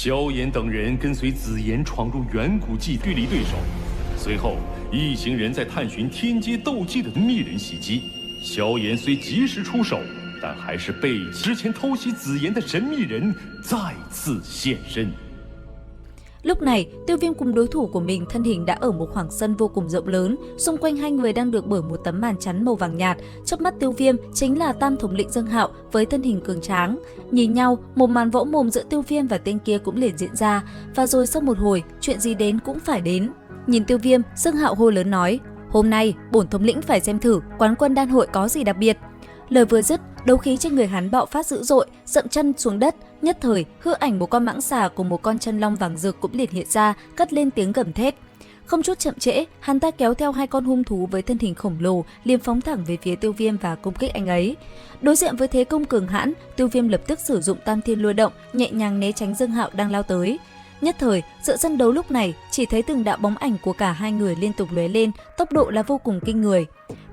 萧炎等人跟随紫妍闯入远古祭距离对手，随后一行人在探寻天阶斗技的密人袭击。萧炎虽及时出手，但还是被之前偷袭紫妍的神秘人再次现身。 Lúc này, Tiêu Viêm cùng đối thủ của mình thân hình đã ở một khoảng sân vô cùng rộng lớn, xung quanh hai người đang được bởi một tấm màn chắn màu vàng nhạt. Trước mắt Tiêu Viêm chính là Tam thống lĩnh Dương Hạo với thân hình cường tráng. Nhìn nhau, một màn võ mồm giữa Tiêu Viêm và tên kia cũng liền diễn ra, và rồi sau một hồi, chuyện gì đến cũng phải đến. Nhìn Tiêu Viêm, Dương Hạo hô lớn nói: "Hôm nay, bổn thống lĩnh phải xem thử quán quân đan hội có gì đặc biệt." Lời vừa dứt, đấu khí trên người hắn bạo phát dữ dội, dậm chân xuống đất, nhất thời hư ảnh một con mãng xà cùng một con chân long vàng rực cũng liền hiện ra, cất lên tiếng gầm thét. Không chút chậm trễ, hắn ta kéo theo hai con hung thú với thân hình khổng lồ, liền phóng thẳng về phía Tiêu Viêm và công kích anh ấy. Đối diện với thế công cường hãn, Tiêu Viêm lập tức sử dụng Tam Thiên Lôi Động, nhẹ nhàng né tránh Dương Hạo đang lao tới. Nhất thời, giữa sân đấu lúc này chỉ thấy từng đạo bóng ảnh của cả hai người liên tục lóe lên, tốc độ là vô cùng kinh người.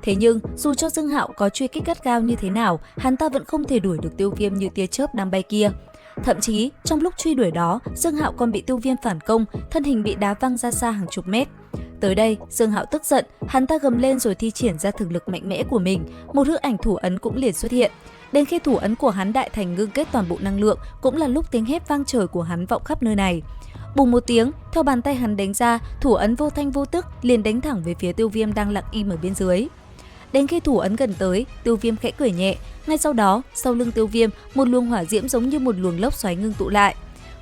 Thế nhưng, dù cho Dương Hạo có truy kích gắt gao như thế nào, hắn ta vẫn không thể đuổi được Tiêu Viêm như tia chớp đang bay kia. Thậm chí, trong lúc truy đuổi đó, Dương Hạo còn bị Tiêu Viêm phản công, thân hình bị đá văng ra xa hàng chục mét. Tới đây, Dương Hạo tức giận, hắn ta gầm lên rồi thi triển ra thực lực mạnh mẽ của mình, một hư ảnh thủ ấn cũng liền xuất hiện. Đến khi thủ ấn của hắn đại thành ngưng kết toàn bộ năng lượng, cũng là lúc tiếng hét vang trời của hắn vọng khắp nơi này. Bùng một tiếng, theo bàn tay hắn đánh ra, thủ ấn vô thanh vô tức liền đánh thẳng về phía Tiêu Viêm đang lặng im ở bên dưới. Đến khi thủ ấn gần tới, Tiêu Viêm khẽ cười nhẹ, ngay sau đó, sau lưng Tiêu Viêm, một luồng hỏa diễm giống như một luồng lốc xoáy ngưng tụ lại.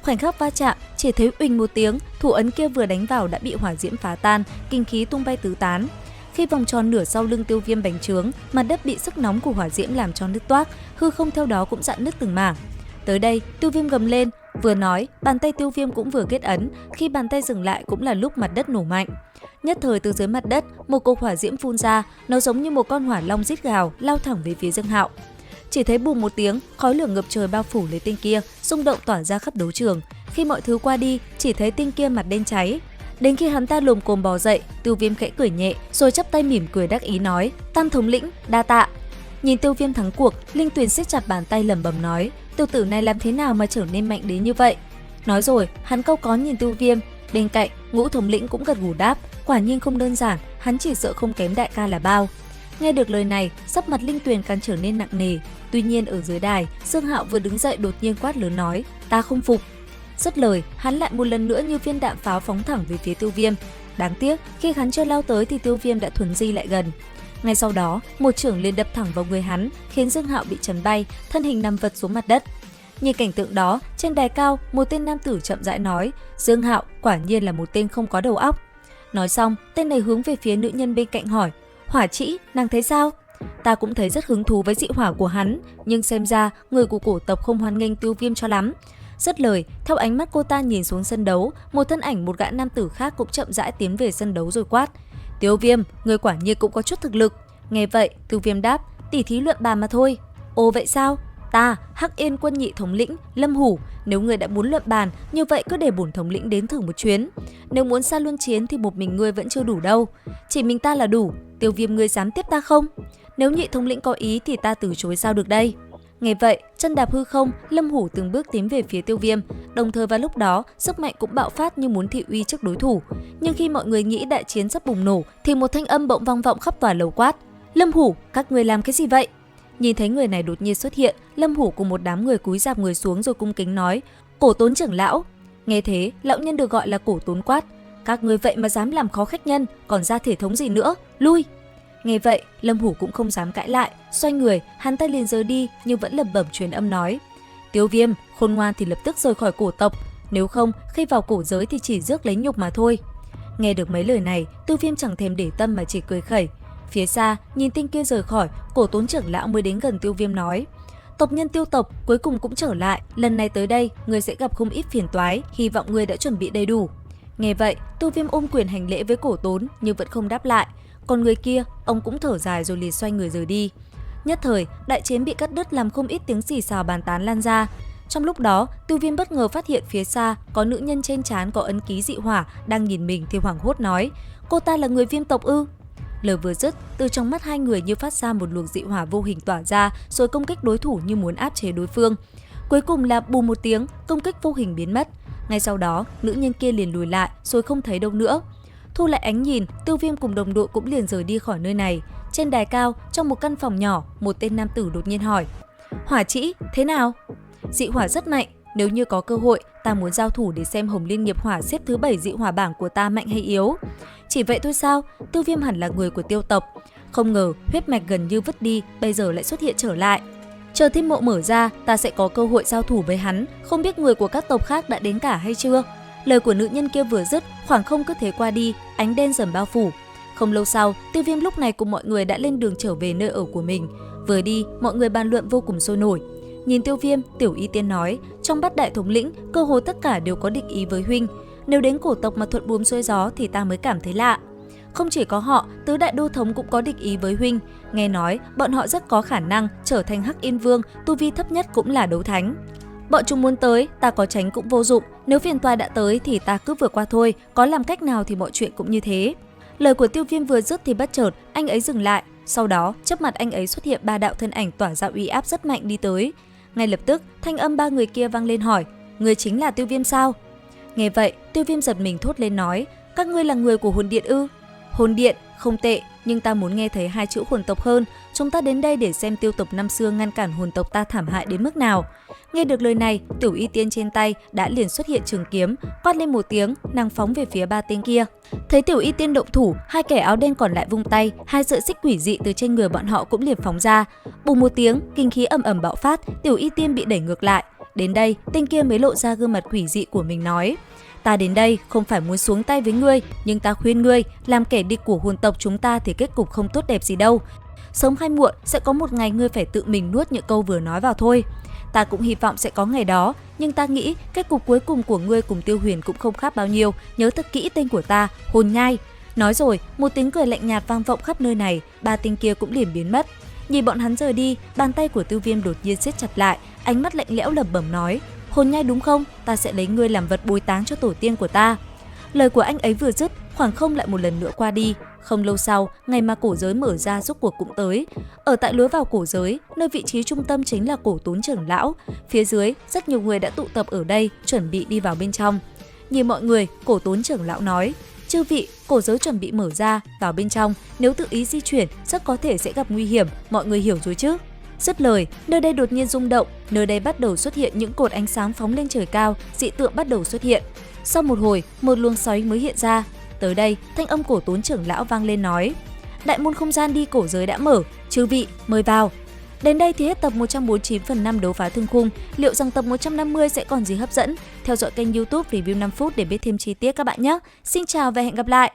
Khoảnh khắc va chạm, chỉ thấy uỳnh một tiếng, thủ ấn kia vừa đánh vào đã bị hỏa diễm phá tan, kinh khí tung bay tứ tán. Khi vòng tròn nửa sau lưng Tiêu Viêm bành trướng, mặt đất bị sức nóng của hỏa diễm làm cho nứt toác, hư không theo đó cũng rạn nứt từng mảng. Tới đây, Tiêu Viêm gầm lên, vừa nói, bàn tay Tiêu Viêm cũng vừa kết ấn, khi bàn tay dừng lại cũng là lúc mặt đất nổ mạnh. Nhất thời từ dưới mặt đất, một cột hỏa diễm phun ra, nó giống như một con hỏa long rít gào, lao thẳng về phía Dương Hạo. Chỉ thấy bùm một tiếng, khói lửa ngập trời bao phủ lấy tên kia, xung động tỏa ra khắp đấu trường. Khi mọi thứ qua đi, chỉ thấy tên kia mặt đen cháy. Đến khi hắn ta lồm cồm bò dậy, Tiêu Viêm khẽ cười nhẹ, rồi chắp tay mỉm cười đắc ý nói: "Tam thống lĩnh, đa tạ." Nhìn Tiêu Viêm thắng cuộc, Linh Tuyền siết chặt bàn tay lẩm bẩm nói: "Tiểu tử này làm thế nào mà trở nên mạnh đến như vậy?" Nói rồi, hắn cau có nhìn Tiêu Viêm. Bên cạnh, Ngũ thống lĩnh cũng gật gù đáp, quả nhiên không đơn giản, hắn chỉ sợ không kém đại ca là bao. Nghe được lời này, sắc mặt Linh Tuyền càng trở nên nặng nề. Tuy nhiên ở dưới đài, Dương Hạo vừa đứng dậy đột nhiên quát lớn nói: "Ta không phục." Dứt lời, hắn lại một lần nữa như viên đạn pháo phóng thẳng về phía Tiêu Viêm. Đáng tiếc, khi hắn chưa lao tới thì Tiêu Viêm đã thuần di lại gần. Ngay sau đó, một chưởng liền đập thẳng vào người hắn, khiến Dương Hạo bị chấn bay, thân hình nằm vật xuống mặt đất. Nhìn cảnh tượng đó, trên đài cao, một tên nam tử chậm rãi nói: "Dương Hạo quả nhiên là một tên không có đầu óc." Nói xong, tên này hướng về phía nữ nhân bên cạnh hỏi: "Hỏa Trĩ, nàng thấy sao?" Ta cũng thấy rất hứng thú với dị hỏa của hắn, nhưng xem ra người của cổ tộc không hoan nghênh Tiêu Viêm cho lắm. Dứt lời, theo ánh mắt cô ta nhìn xuống sân đấu, một thân ảnh một gã nam tử khác cũng chậm rãi tiến về sân đấu rồi quát: "Tiêu Viêm, người quả nhiên cũng có chút thực lực." Nghe vậy, Tiêu Viêm đáp: "Tỉ thí luận bàn mà thôi." "Ồ vậy sao? Ta, Hắc Yên quân nhị thống lĩnh, Lâm Hủ, nếu người đã muốn luận bàn, như vậy cứ để bổn thống lĩnh đến thử một chuyến. Nếu muốn xa luân chiến thì một mình ngươi vẫn chưa đủ đâu. Chỉ mình ta là đủ, Tiêu Viêm ngươi dám tiếp ta không? Nếu nhị thống lĩnh có ý thì ta từ chối sao được đây?" Nghe vậy, chân đạp hư không, Lâm Hủ từng bước tiến về phía Tiêu Viêm, đồng thời vào lúc đó, sức mạnh cũng bạo phát như muốn thị uy trước đối thủ. Nhưng khi mọi người nghĩ đại chiến sắp bùng nổ, thì một thanh âm bỗng vang vọng khắp tòa lầu quát: "Lâm Hủ, các ngươi làm cái gì vậy?" Nhìn thấy người này đột nhiên xuất hiện, Lâm Hủ cùng một đám người cúi rạp người xuống rồi cung kính nói: "Cổ Tốn trưởng lão." Nghe thế, lão nhân được gọi là Cổ Tốn quát: "Các ngươi vậy mà dám làm khó khách nhân, còn ra thể thống gì nữa, lui." Nghe vậy, Lâm Hủ cũng không dám cãi lại, xoay người, hắn ta liền rời đi nhưng vẫn lẩm bẩm truyền âm nói: "Tiêu Viêm, khôn ngoan thì lập tức rời khỏi cổ tộc, nếu không khi vào cổ giới thì chỉ rước lấy nhục mà thôi." Nghe được mấy lời này, Tiêu Viêm chẳng thèm để tâm mà chỉ cười khẩy. Phía xa, nhìn tên kia rời khỏi, Cổ Tốn trưởng lão mới đến gần Tiêu Viêm nói: "Tộc nhân Tiêu tộc cuối cùng cũng trở lại, lần này tới đây, người sẽ gặp không ít phiền toái, hy vọng người đã chuẩn bị đầy đủ." Nghe vậy, Tiêu Viêm ôm quyền hành lễ với Cổ Tốn nhưng vẫn không đáp lại. Còn người kia, ông cũng thở dài rồi liền xoay người rời đi. Nhất thời, đại chiến bị cắt đứt làm không ít tiếng xì xào bàn tán lan ra. Trong lúc đó, Tiêu Viêm bất ngờ phát hiện phía xa có nữ nhân trên trán có ấn ký dị hỏa đang nhìn mình thì hoảng hốt nói: "Cô ta là người Viêm tộc ư?" Lời vừa dứt, từ trong mắt hai người như phát ra một luồng dị hỏa vô hình tỏa ra, rồi công kích đối thủ như muốn áp chế đối phương. Cuối cùng là bùm một tiếng, công kích vô hình biến mất. Ngay sau đó, nữ nhân kia liền lùi lại rồi không thấy đâu nữa. Thu lại ánh nhìn, Tiêu Viêm cùng đồng đội cũng liền rời đi khỏi nơi này. Trên đài cao, trong một căn phòng nhỏ, một tên nam tử đột nhiên hỏi: Hỏa Trĩ, thế nào? Dị hỏa rất mạnh, nếu như có cơ hội, ta muốn giao thủ để xem Hồng Liên nghiệp hỏa xếp thứ 7 dị hỏa bảng của ta mạnh hay yếu. Chỉ vậy thôi sao? Tiêu Viêm hẳn là người của Tiêu tộc. Không ngờ huyết mạch gần như vứt đi, bây giờ lại xuất hiện trở lại. Chờ thiên mộ mở ra, ta sẽ có cơ hội giao thủ với hắn, không biết người của các tộc khác đã đến cả hay chưa. Lời của nữ nhân kia vừa dứt, khoảng không cứ thế qua đi, ánh đen dần bao phủ. Không lâu sau, Tiêu Viêm lúc này cùng mọi người đã lên đường trở về nơi ở của mình. Vừa đi, mọi người bàn luận vô cùng sôi nổi. Nhìn Tiêu Viêm, Tiểu Y Tiên nói, trong Bát Đại thống lĩnh, cơ hồ tất cả đều có địch ý với huynh. Nếu đến cổ tộc mà thuận buồm xuôi gió thì ta mới cảm thấy lạ. Không chỉ có họ, tứ đại đô thống cũng có địch ý với huynh. Nghe nói, bọn họ rất có khả năng trở thành Hắc Yên Vương, tu vi thấp nhất cũng là đấu thánh. Bọn chúng muốn tới, ta có tránh cũng vô dụng, nếu phiền toái đã tới thì ta cứ vượt qua thôi, có làm cách nào thì mọi chuyện cũng như thế. Lời của Tiêu Viêm vừa dứt thì bất chợt, anh ấy dừng lại, sau đó trước mặt anh ấy xuất hiện 3 đạo thân ảnh tỏa ra uy áp rất mạnh đi tới. Ngay lập tức, thanh âm 3 người kia vang lên hỏi: Người chính là Tiêu Viêm sao? Nghe vậy, Tiêu Viêm giật mình thốt lên nói: Các ngươi là người của Hồn Điện ư? Hồn Điện, không tệ, nhưng ta muốn nghe thấy 2 chữ hồn tộc hơn. Chúng ta đến đây để xem Tiêu tộc năm xưa ngăn cản hồn tộc ta thảm hại đến mức nào. Nghe được lời này, Tiểu Y Tiên trên tay đã liền xuất hiện trường kiếm, quát lên một tiếng, nàng phóng về phía 3 tên kia. Thấy Tiểu Y Tiên động thủ, 2 kẻ áo đen còn lại vung tay, 2 sợi xích quỷ dị từ trên người bọn họ cũng liền phóng ra. Bùng một tiếng, kinh khí ầm ầm bạo phát, Tiểu Y Tiên bị đẩy ngược lại. Đến đây, tên kia mới lộ ra gương mặt quỷ dị của mình nói: Ta đến đây không phải muốn xuống tay với ngươi, nhưng ta khuyên ngươi, làm kẻ địch của hồn tộc chúng ta thì kết cục không tốt đẹp gì đâu. Sớm hay muộn sẽ có một ngày ngươi phải tự mình nuốt những câu vừa nói vào thôi. Ta cũng hy vọng sẽ có ngày đó, nhưng ta nghĩ kết cục cuối cùng của ngươi cùng Tiêu Huyền cũng không khác bao nhiêu, nhớ thật kỹ tên của ta, Hồn Nhai. Nói rồi, một tiếng cười lạnh nhạt vang vọng khắp nơi này, 3 tên kia cũng liền biến mất. Nhìn bọn hắn rời đi, bàn tay của Tiêu Viêm đột nhiên siết chặt lại, ánh mắt lạnh lẽo lẩm bẩm nói: Hồn Nhai đúng không? Ta sẽ lấy ngươi làm vật bồi táng cho tổ tiên của ta. Lời của anh ấy vừa dứt, khoảng không lại một lần nữa qua đi. Không lâu sau, ngày mà cổ giới mở ra rốt cuộc cũng tới. Ở tại lối vào cổ giới, nơi vị trí trung tâm chính là Cổ Tốn trưởng lão. Phía dưới, rất nhiều người đã tụ tập ở đây, chuẩn bị đi vào bên trong. Nhìn mọi người, Cổ Tốn trưởng lão nói: Chư vị, cổ giới chuẩn bị mở ra, vào bên trong, nếu tự ý di chuyển, rất có thể sẽ gặp nguy hiểm, mọi người hiểu rồi chứ? Dứt lời, nơi đây đột nhiên rung động, nơi đây bắt đầu xuất hiện những cột ánh sáng phóng lên trời cao, dị tượng bắt đầu xuất hiện. Sau một hồi, một luồng xoáy mới hiện ra. Tới đây, thanh âm Cổ Tốn trưởng lão vang lên nói: Đại môn không gian đi cổ giới đã mở, chư vị mời vào. Đến đây thì hết tập 149/5 đấu phá thương khung. Liệu rằng tập 150 sẽ còn gì hấp dẫn? Theo dõi kênh YouTube Review 5 phút để biết thêm chi tiết các bạn nhé. Xin chào và hẹn gặp lại.